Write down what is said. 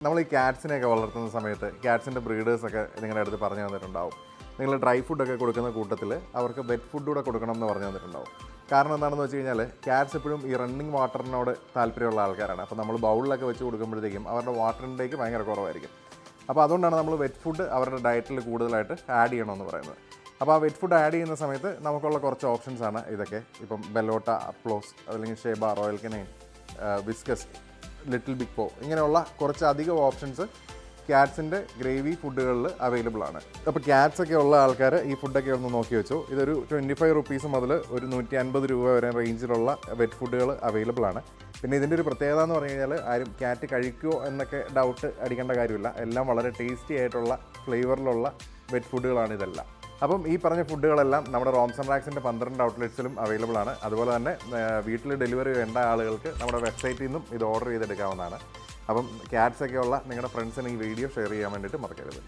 നമ്മൾ ഈ ക്യാറ്റ്സിനെയൊക്കെ വളർത്തുന്ന സമയത്ത് ക്യാറ്റ്സിൻ്റെ ബ്രീഡേഴ്സൊക്കെ നിങ്ങളുടെ അടുത്ത് പറഞ്ഞു തന്നിട്ടുണ്ടാവും. നിങ്ങൾ ഡ്രൈ ഫുഡൊക്കെ കൊടുക്കുന്ന കൂട്ടത്തിൽ അവർക്ക് വെറ്റ് ഫുഡ് കൂടെ കൊടുക്കണം എന്ന് പറഞ്ഞു തന്നിട്ടുണ്ടാവും. കാരണം എന്താണെന്ന് വെച്ച് കഴിഞ്ഞാൽ ക്യാറ്റ്സ് എപ്പോഴും ഈ റണ്ണിങ് വാട്ടറിനോട് താല്പര്യമുള്ള ആൾക്കാരാണ്. അപ്പോൾ നമ്മൾ ബൗളിലൊക്കെ വെച്ച് കൊടുക്കുമ്പോഴത്തേക്കും അവരുടെ വാട്ടർ ഇൻടേക്ക് ഭയങ്കര കുറവായിരിക്കും. അപ്പോൾ അതുകൊണ്ടാണ് നമ്മൾ വെറ്റ് ഫുഡ് അവരുടെ ഡയറ്റിൽ കൂടുതലായിട്ട് ആഡ് ചെയ്യണമെന്ന് പറയുന്നത്. അപ്പോൾ ആ വെറ്റ് ഫുഡ് ആഡ് ചെയ്യുന്ന സമയത്ത് നമുക്കുള്ള കുറച്ച് ഓപ്ഷൻസാണ് ഇതൊക്കെ. ഇപ്പം ബെലോട്ട, അപ്ലോസ്, അല്ലെങ്കിൽ Sheba, Royal Canin, Whiskas, Little Big Paw, ഇങ്ങനെയുള്ള കുറച്ച് അധികം ഓപ്ഷൻസ് ക്യാറ്റ്സിൻ്റെ ഗ്രേവി ഫുഡുകളിൽ അവൈലബിൾ ആണ്. അപ്പോൾ ക്യാറ്റ്സൊക്കെ ഉള്ള ആൾക്കാർ ഈ ഫുഡൊക്കെ ഒന്ന് നോക്കി വെച്ചു. ഇതൊരു 25 റുപ്പീസ് മുതൽ ഒരു 150 രൂപ വരെ റേഞ്ചിലുള്ള വെറ്റ് ഫുഡുകൾ അവൈലബിൾ ആണ്. പിന്നെ ഇതിൻ്റെ ഒരു പ്രത്യേകത എന്ന് പറഞ്ഞു കഴിഞ്ഞാൽ ആരും ക്യാറ്റ് കഴിക്കുമോ എന്നൊക്കെ ഡൗട്ട് അടിക്കേണ്ട കാര്യമില്ല. എല്ലാം വളരെ ടേസ്റ്റി ആയിട്ടുള്ള ഫ്ലേവറിലുള്ള വെറ്റ് ഫുഡുകളാണ് ഇതെല്ലാം. അപ്പം ഈ പറഞ്ഞ ഫുഡുകളെല്ലാം നമ്മുടെ റോംസ് ആൻഡ് റാക്സിൻ്റെ 12 ഔട്ട്ലെറ്റ്സിലും അവൈലബിൾ ആണ്. അതുപോലെ തന്നെ വീട്ടിൽ ഡെലിവറി വേണ്ട ആളുകൾക്ക് നമ്മുടെ വെബ്സൈറ്റിൽ നിന്നും ഇത് ഓർഡർ ചെയ്തെടുക്കാവുന്നതാണ്. അപ്പം ക്യാറ്റ്സൊക്കെ ഉള്ള നിങ്ങളുടെ ഫ്രണ്ട്സിന് ഈ വീഡിയോ ഷെയർ ചെയ്യാൻ വേണ്ടിയിട്ട് മറക്കരുത്.